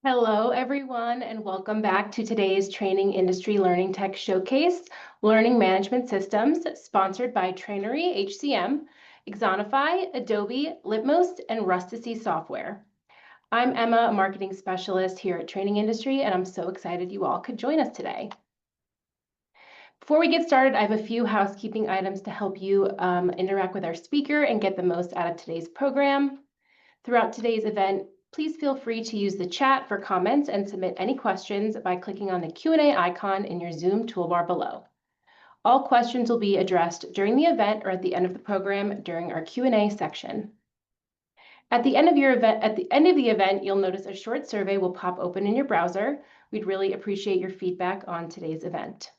Hello, everyone, and welcome back to today's Training Industry Learning Tech Showcase, Learning Management Systems, sponsored by Trainery HCM, Exonify, Adobe, Litmos, and Rusticy Software. I'm Emma, a marketing specialist here at Training Industry, and I'm so excited you all could join us today. Before we get started, I have a few housekeeping items to help you interact with our speaker and get the most out of today's program. Throughout today's event, please feel free to use the chat for comments and submit any questions by clicking on the Q&A icon in your Zoom toolbar below. All questions will be addressed during the event or at the end of the program during our Q&A section. At the end of the event, you'll notice a short survey will pop open in your browser. We'd really appreciate your feedback on today's event.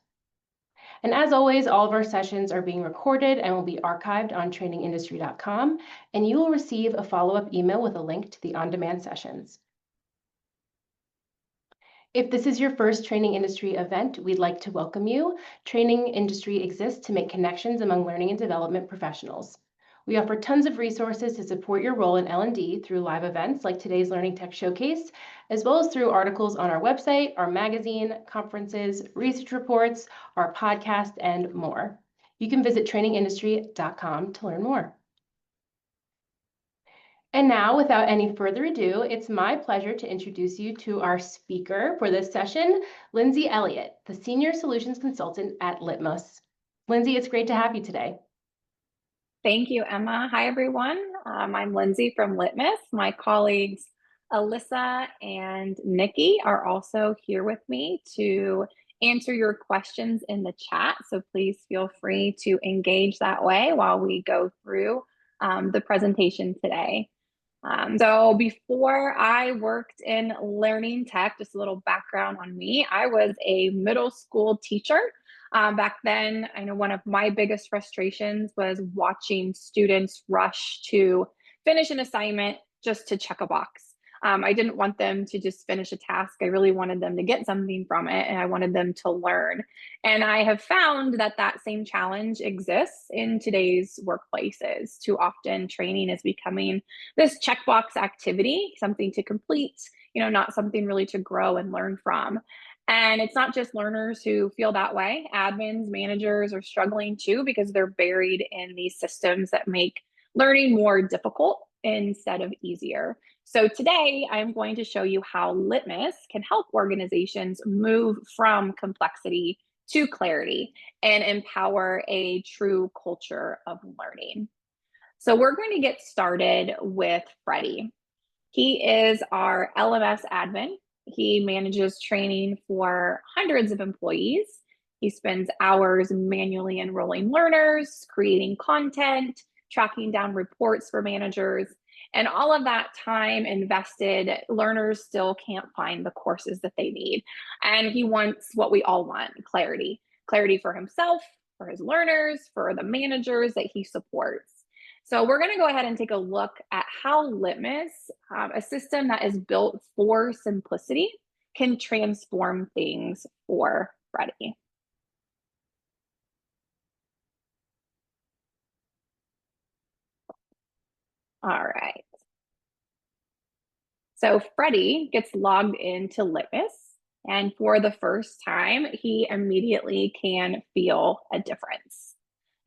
And as always, all of our sessions are being recorded and will be archived on trainingindustry.com, and you will receive a follow-up email with a link to the on-demand sessions. If this is your first Training Industry event, we'd like to welcome you. Training Industry exists to make connections among learning and development professionals. We offer tons of resources to support your role in L&D through live events like today's Learning Tech Showcase, as well as through articles on our website, our magazine, conferences, research reports, our podcast, and more. You can visit trainingindustry.com to learn more. And now, without any further ado, it's my pleasure to introduce you to our speaker for this session, Lindsay Elliott, the Senior Solutions Consultant at Litmos. Lindsay, it's great to have you today. Thank you, Emma. Hi, everyone. I'm Lindsay from Litmos. My colleagues Alyssa and Nikki are also here with me to answer your questions in the chat. So please feel free to engage that way while we go through the presentation today. So before I worked in learning tech, just a little background on me, I was a middle school teacher. Back then, I know one of my biggest frustrations was watching students rush to finish an assignment just to check a box. I didn't want them to just finish a task. I really wanted them to get something from it, and I wanted them to learn. And I have found that that same challenge exists in today's workplaces. Too often, training is becoming this checkbox activity, something to complete, not something really to grow and learn from. And it's not just learners who feel that way. Admins, managers are struggling too because they're buried in these systems that make learning more difficult instead of easier. So today I'm going to show you how Litmos can help organizations move from complexity to clarity and empower a true culture of learning. So we're going to get started with Freddie. He is our LMS admin. He manages training for hundreds of employees. He spends hours manually enrolling learners, creating content, tracking down reports for managers, and all of that time invested, learners still can't find the courses that they need. And he wants what we all want, clarity. Clarity for himself, for his learners, for the managers that he supports. So we're going to go ahead and take a look at how Litmos, a system that is built for simplicity, can transform things for Freddie. All right. So Freddie gets logged into Litmos, and for the first time, he immediately can feel a difference.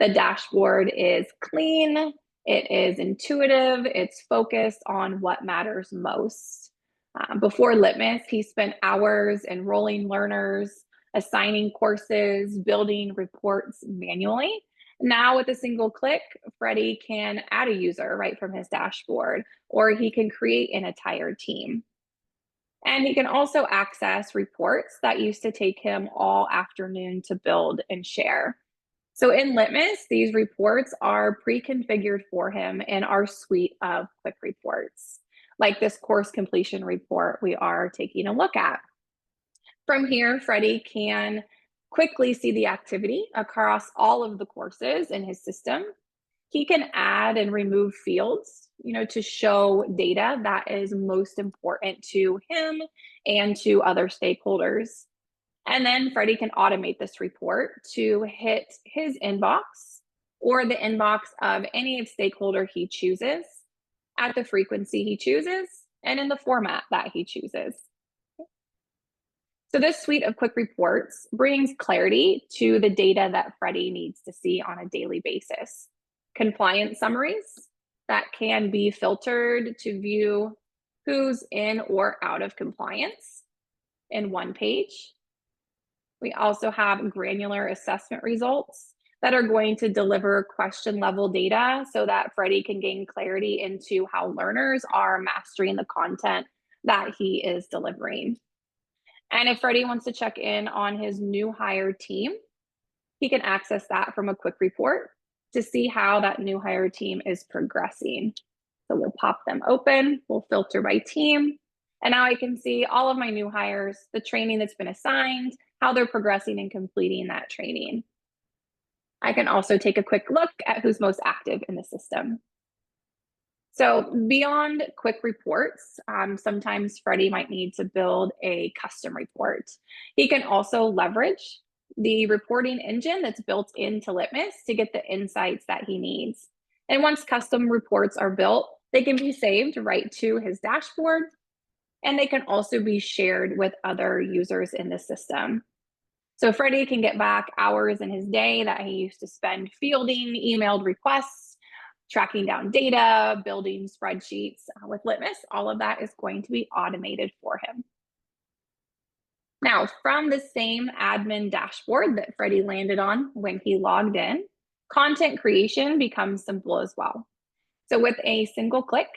The dashboard is clean, it is intuitive, it's focused on what matters most. Before Litmos, he spent hours enrolling learners, assigning courses, building reports manually. Now with a single click, Freddie can add a user right from his dashboard, or he can create an entire team. And he can also access reports that used to take him all afternoon to build and share. So in Litmos, these reports are pre-configured for him in our suite of quick reports, like this course completion report we are taking a look at. From here, Freddie can quickly see the activity across all of the courses in his system. He can add and remove fields, to show data that is most important to him and to other stakeholders. And then Freddie can automate this report to hit his inbox or the inbox of any stakeholder he chooses at the frequency he chooses and in the format that he chooses. So this suite of quick reports brings clarity to the data that Freddie needs to see on a daily basis. Compliance summaries that can be filtered to view who's in or out of compliance in one page. We also have granular assessment results that are going to deliver question level data so that Freddie can gain clarity into how learners are mastering the content that he is delivering. And if Freddie wants to check in on his new hire team, he can access that from a quick report to see how that new hire team is progressing. So we'll pop them open, we'll filter by team, and now I can see all of my new hires, the training that's been assigned, how they're progressing and completing that training. I can also take a quick look at who's most active in the system. So beyond quick reports, sometimes Freddie might need to build a custom report. He can also leverage the reporting engine that's built into Litmos to get the insights that he needs. And once custom reports are built, they can be saved right to his dashboard, and they can also be shared with other users in the system. So Freddie can get back hours in his day that he used to spend fielding emailed requests, tracking down data, building spreadsheets. With Litmos, all of that is going to be automated for him. Now, from the same admin dashboard that Freddie landed on when he logged in, content creation becomes simple as well. So with a single click,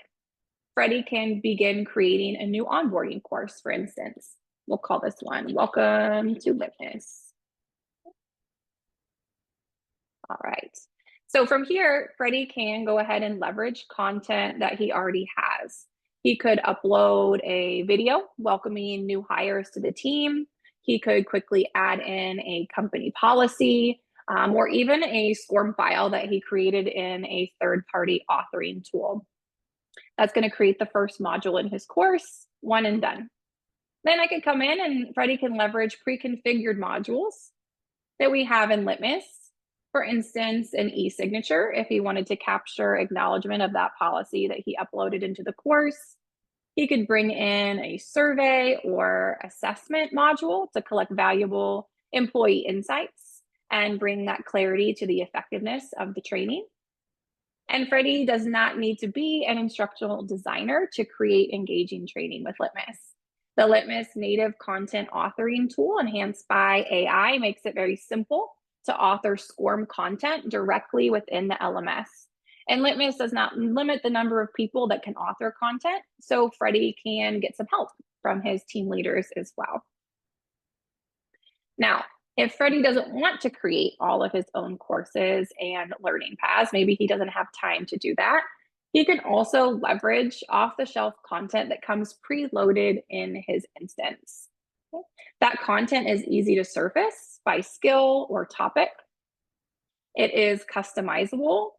Freddie can begin creating a new onboarding course, for instance. We'll call this one, Welcome to Litmos. All right. So from here, Freddie can go ahead and leverage content that he already has. He could upload a video welcoming new hires to the team. He could quickly add in a company policy, or even a SCORM file that he created in a third-party authoring tool. That's going to create the first module in his course, one and done. Then I could come in and Freddie can leverage pre-configured modules that we have in Litmos. For instance, an e-signature, if he wanted to capture acknowledgement of that policy that he uploaded into the course. He could bring in a survey or assessment module to collect valuable employee insights and bring that clarity to the effectiveness of the training. And Freddie does not need to be an instructional designer to create engaging training with Litmos. The Litmos native content authoring tool enhanced by AI makes it very simple to author SCORM content directly within the LMS. And Litmos does not limit the number of people that can author content, so Freddie can get some help from his team leaders as well. Now, if Freddie doesn't want to create all of his own courses and learning paths, maybe he doesn't have time to do that, he can also leverage off-the-shelf content that comes preloaded in his instance. That content is easy to surface by skill or topic. It is customizable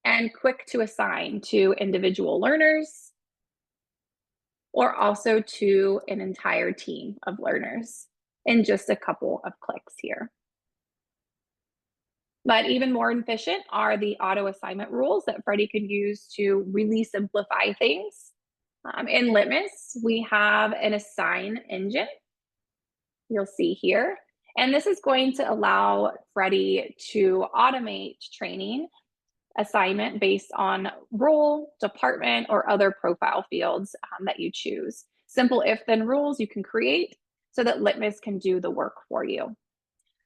and quick to assign to individual learners or also to an entire team of learners in just a couple of clicks here. But even more efficient are the auto assignment rules that Freddie could use to really simplify things. In Litmos, we have an assign engine, you'll see here. And this is going to allow Freddie to automate training assignment based on role, department, or other profile fields that you choose. Simple if-then rules you can create so that Litmos can do the work for you.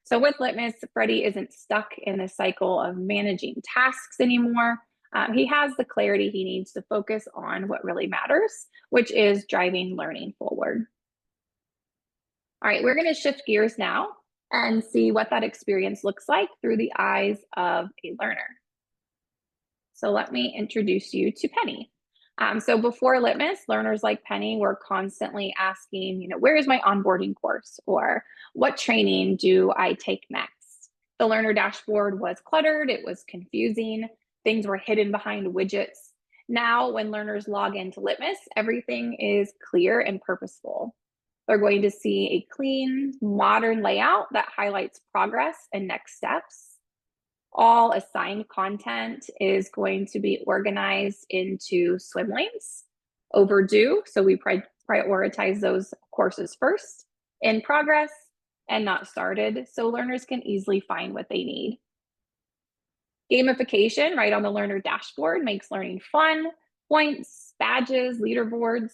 So with Litmos, Freddie isn't stuck in the cycle of managing tasks anymore. He has the clarity he needs to focus on what really matters, which is driving learning forward. All right, we're going to shift gears now and see what that experience looks like through the eyes of a learner. So let me introduce you to Penny. So before Litmos, learners like Penny were constantly asking, where is my onboarding course? Or what training do I take next? The learner dashboard was cluttered, it was confusing, things were hidden behind widgets. Now, when learners log into Litmos, everything is clear and purposeful. They're going to see a clean, modern layout that highlights progress and next steps. All assigned content is going to be organized into swim lanes, overdue, so we prioritize those courses first, in progress, and not started, so learners can easily find what they need. Gamification right on the learner dashboard makes learning fun, points, badges, leaderboards.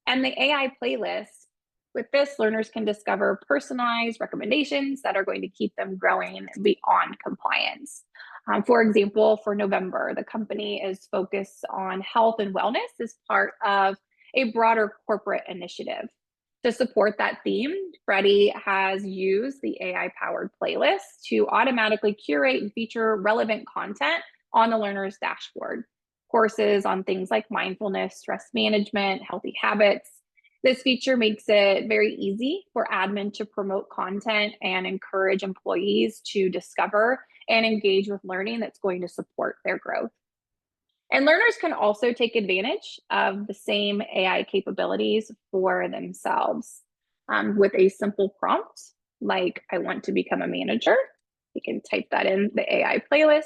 And the AI playlist, with this, learners can discover personalized recommendations that are going to keep them growing beyond compliance. For example, for November, the company is focused on health and wellness as part of a broader corporate initiative. To support that theme, Freddie has used the AI-powered playlist to automatically curate and feature relevant content on the learner's dashboard. Courses on things like mindfulness, stress management, healthy habits. This feature makes it very easy for admin to promote content and encourage employees to discover and engage with learning that's going to support their growth. And learners can also take advantage of the same AI capabilities for themselves with a simple prompt, like I want to become a manager. You can type that in the AI playlist.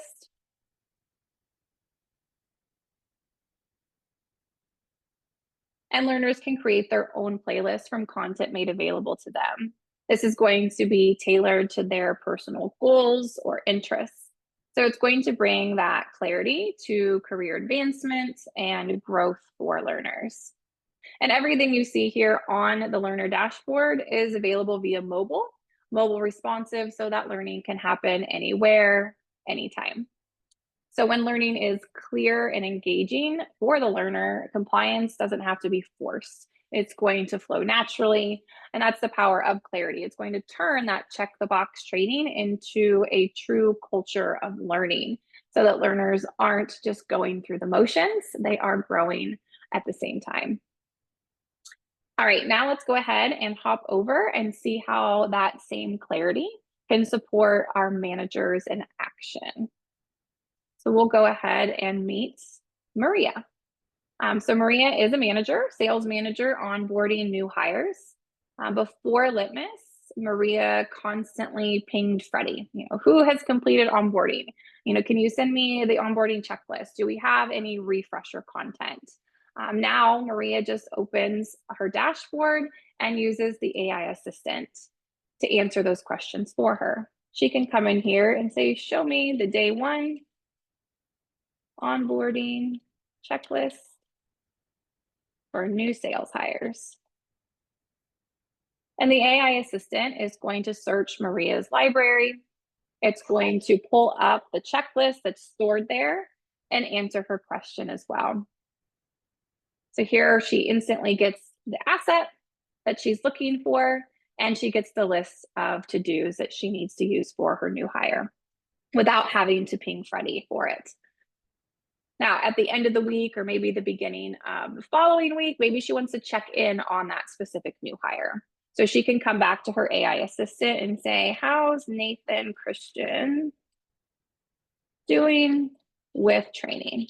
And learners can create their own playlist from content made available to them. This is going to be tailored to their personal goals or interests. So it's going to bring that clarity to career advancement and growth for learners. And everything you see here on the learner dashboard is available via mobile responsive, so that learning can happen anywhere, anytime. So when learning is clear and engaging for the learner, compliance doesn't have to be forced. It's going to flow naturally, and that's the power of clarity. It's going to turn that check the box training into a true culture of learning so that learners aren't just going through the motions, they are growing at the same time. All right, now let's go ahead and hop over and see how that same clarity can support our managers in action. So we'll go ahead and meet Maria. So Maria is a manager, sales manager, onboarding new hires. Before Litmos, Maria constantly pinged Freddie, who has completed onboarding? Can you send me the onboarding checklist? Do we have any refresher content? Now Maria just opens her dashboard and uses the AI assistant to answer those questions for her. She can come in here and say, show me the day one onboarding checklist for new sales hires. And the AI assistant is going to search Maria's library. It's going to pull up the checklist that's stored there and answer her question as well. So here she instantly gets the asset that she's looking for, and she gets the list of to-dos that she needs to use for her new hire without having to ping Freddie for it. Now, at the end of the week, or maybe the beginning of the following week, maybe she wants to check in on that specific new hire. So she can come back to her AI assistant and say, how's Nathan Christian doing with training?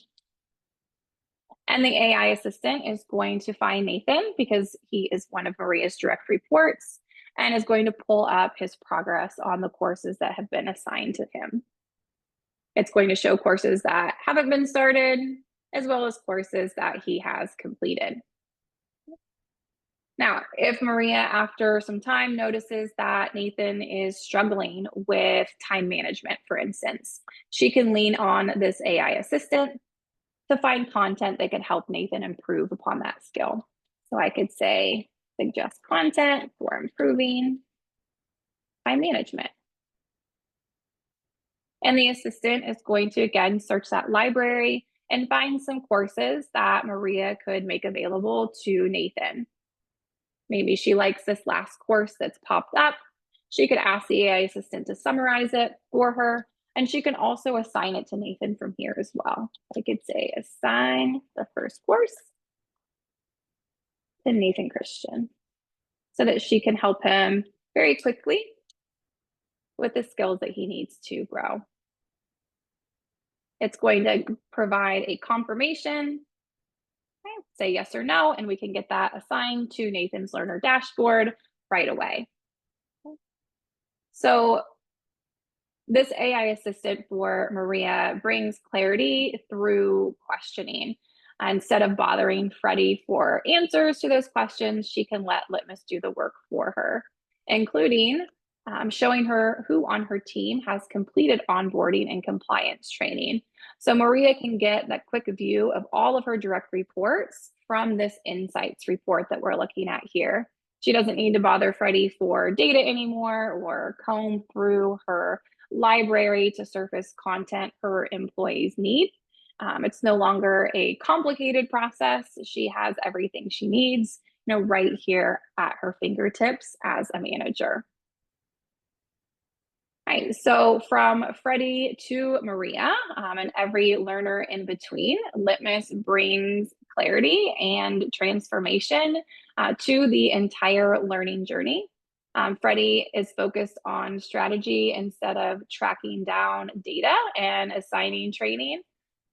And the AI assistant is going to find Nathan because he is one of Maria's direct reports and is going to pull up his progress on the courses that have been assigned to him. It's going to show courses that haven't been started, as well as courses that he has completed. Now, if Maria, after some time, notices that Nathan is struggling with time management, for instance, she can lean on this AI assistant to find content that can help Nathan improve upon that skill. So I could say, suggest content for improving time management. And the assistant is going to, again, search that library and find some courses that Maria could make available to Nathan. Maybe she likes this last course that's popped up. She could ask the AI assistant to summarize it for her, and she can also assign it to Nathan from here as well. I could say, assign the first course to Nathan Christian so that she can help him very quickly with the skills that he needs to grow. It's going to provide a confirmation, say yes or no, and we can get that assigned to Nathan's learner dashboard right away. So this AI assistant for Maria brings clarity through questioning. Instead of bothering Freddie for answers to those questions, she can let Litmos do the work for her, including showing her who on her team has completed onboarding and compliance training. So Maria can get that quick view of all of her direct reports from this insights report that we're looking at here. She doesn't need to bother Freddie for data anymore or comb through her library to surface content her employees need. It's no longer a complicated process. She has everything she needs, right here at her fingertips as a manager. All right, so from Freddie to Maria and every learner in between, Litmos brings clarity and transformation to the entire learning journey. Freddie is focused on strategy instead of tracking down data and assigning training.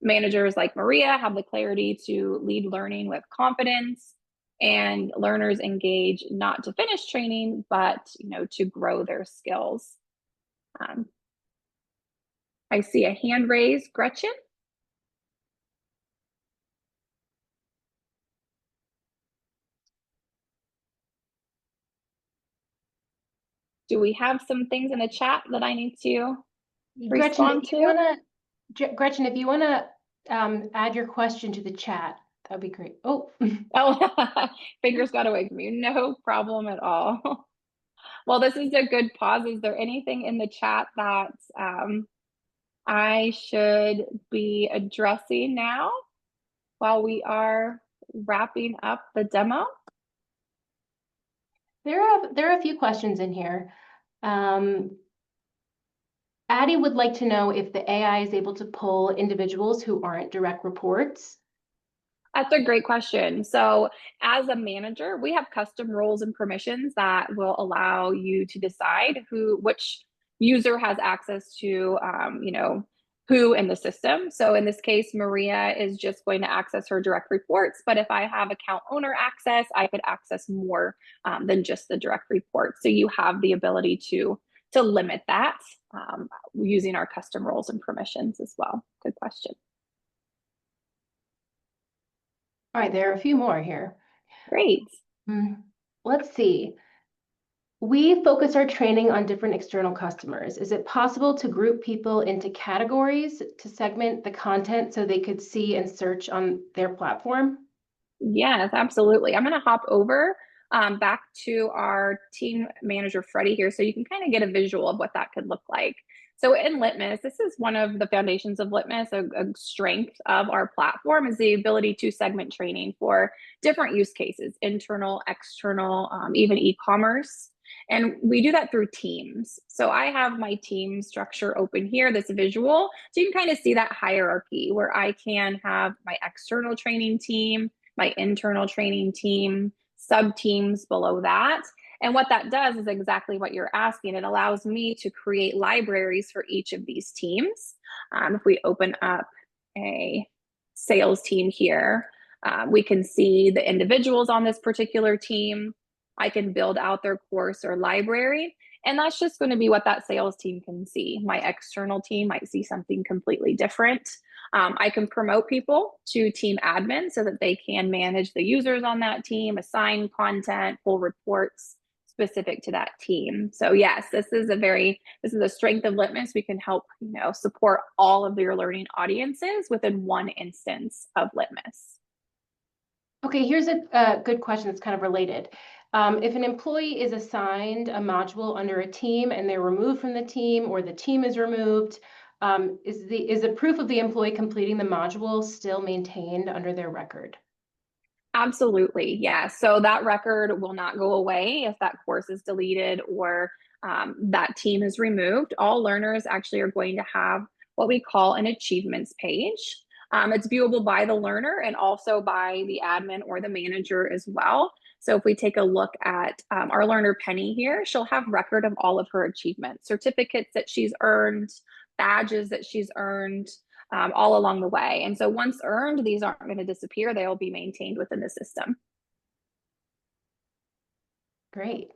Managers like Maria have the clarity to lead learning with confidence, and learners engage not to finish training, but to grow their skills. I see a hand raised, Gretchen. Do we have some things in the chat that I need to respond to? Gretchen, if you want to add your question to the chat, that'd be great. Oh, Fingers got away from you. No problem at all. Well, this is a good pause. Is there anything in the chat that I should be addressing now while we are wrapping up the demo? There are a few questions in here. Addie would like to know if the AI is able to pull individuals who aren't direct reports. That's a great question. So as a manager, we have custom roles and permissions that will allow you to decide which user has access to, who in the system. So in this case, Maria is just going to access her direct reports. But if I have account owner access, I could access more than just the direct report. So you have the ability to limit that using our custom roles and permissions as well. Good question. All right, there are a few more here. Great. Let's see. We focus our training on different external customers. Is it possible to group people into categories to segment the content so they could see and search on their platform? Yes, absolutely. I'm going to hop over back to our team manager, Freddie, here, so you can kind of get a visual of what that could look like. So in Litmos, this is one of the foundations of Litmos, a strength of our platform is the ability to segment training for different use cases, internal, external, even e-commerce. And we do that through teams. So I have my team structure open here, this visual. So you can kind of see that hierarchy where I can have my external training team, my internal training team, sub teams below that. And what that does is exactly what you're asking. It allows me to create libraries for each of these teams. If we open up a sales team here, we can see the individuals on this particular team. I can build out their course or library. And that's just going to be what that sales team can see. My external team might see something completely different. I can promote people to team admin so that they can manage the users on that team, assign content, pull reports specific to that team. So yes, this is a strength of Litmos. We can help, support all of your learning audiences within one instance of Litmos. Okay, here's a good question that's kind of related. If an employee is assigned a module under a team and they're removed from the team or the team is removed, is the proof of the employee completing the module still maintained under their record? Absolutely, yeah. So that record will not go away if that course is deleted or that team is removed. All learners actually are going to have what we call an achievements page. It's viewable by the learner and also by the admin or the manager as well. So if we take a look at our learner Penny here, she'll have record of all of her achievements, certificates that she's earned, badges that she's earned, all along the way. And so once earned, these aren't going to disappear. They'll be maintained within the system. Great.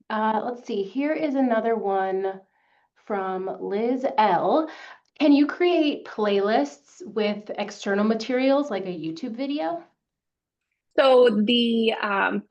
Let's see. Here is another one from Liz L. Can you create playlists with external materials like a YouTube video? So the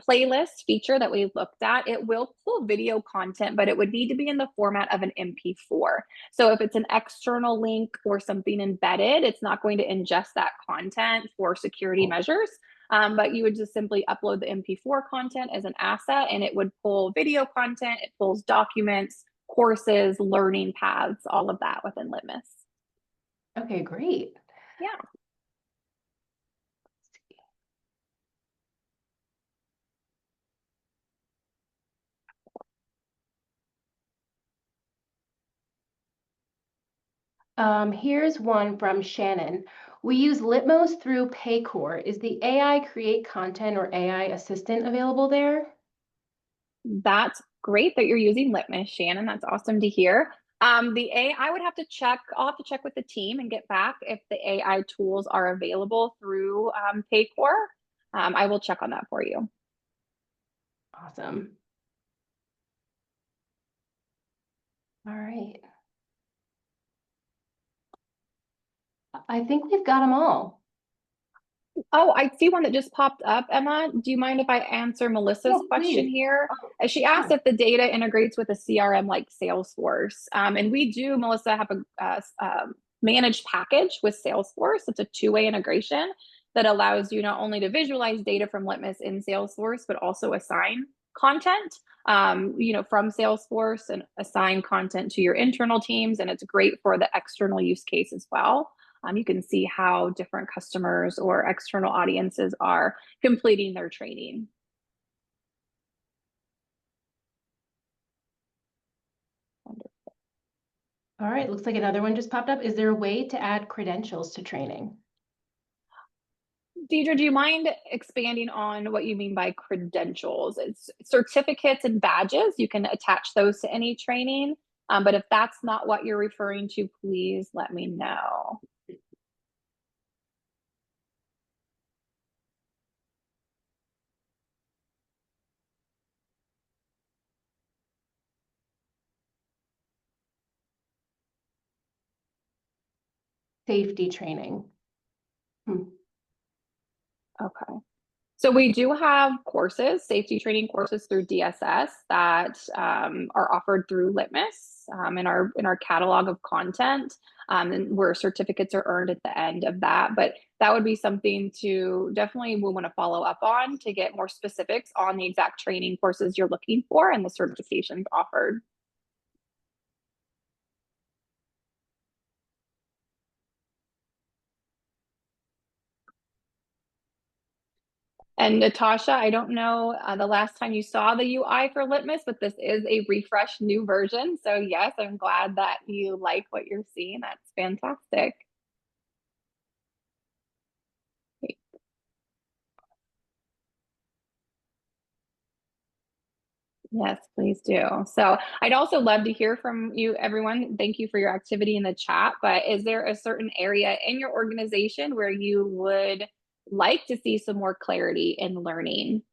playlist feature that we looked at, it will pull video content, but it would need to be in the format of an MP4. So if it's an external link or something embedded, it's not going to ingest that content for security measures. But you would just simply upload the MP4 content as an asset, and it would pull video content, it pulls documents, courses, learning paths, all of that within Litmos. Okay, great. Yeah. Here's one from Shannon. We use Litmos through Paycor. Is the AI create content or AI assistant available there? That's great that you're using Litmos, Shannon. That's awesome to hear. The AI, I would have to check. I'll have to check with the team and get back if the AI tools are available through Paycor. I will check on that for you. Awesome. All right. I think we've got them all. Oh, I see one that just popped up, Emma. Do you mind if I answer Melissa's question Please. here? She Sure. asked if the data integrates with a CRM like Salesforce. And we do, Melissa, have a managed package with Salesforce. It's a two-way integration that allows you not only to visualize data from Litmos in Salesforce, but also assign content, from Salesforce and assign content to your internal teams. And it's great for the external use case as well. You can see how different customers or external audiences are completing their training. Wonderful. All right, looks like another one just popped up. Is there a way to add credentials to training? Deidre, do you mind expanding on what you mean by credentials? It's certificates and badges. You can attach those to any training. But if that's not what you're referring to, please let me know. Safety training. Okay. So we do have courses, safety training courses through DSS that are offered through Litmos in our catalog of content, and where certificates are earned at the end of that. But that would be something to definitely we want to follow up on to get more specifics on the exact training courses you're looking for and the certifications offered. And Natasha, I don't know the last time you saw the UI for Litmos, but this is a refreshed new version. So yes, I'm glad that you like what you're seeing. That's fantastic. Great. Yes, please do. So I'd also love to hear from you, everyone. Thank you for your activity in the chat. But is there a certain area in your organization where you would like to see some more clarity in learning?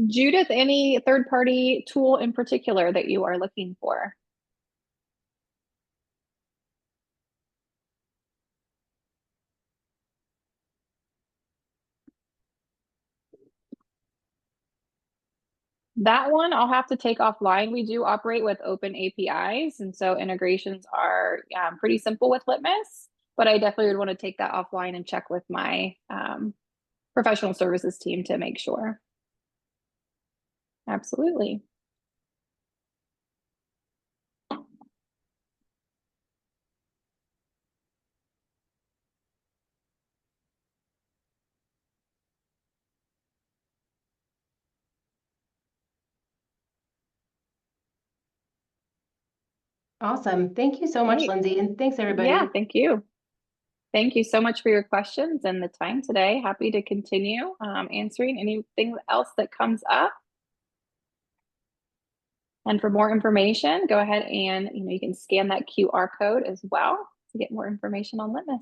Judith, any third-party tool in particular that you are looking for? That one I'll have to take offline. We do operate with open APIs, and so integrations are pretty simple with Litmos, but I definitely would want to take that offline and check with my professional services team to make sure. Absolutely. Awesome. Thank you so much, Great. Lindsay, and thanks Yeah, everybody. thank you. Thank you so much for your questions and the time today. Happy to continue answering anything else that comes up. And for more information, go ahead and you can scan that QR code as well to get more information on Litmos.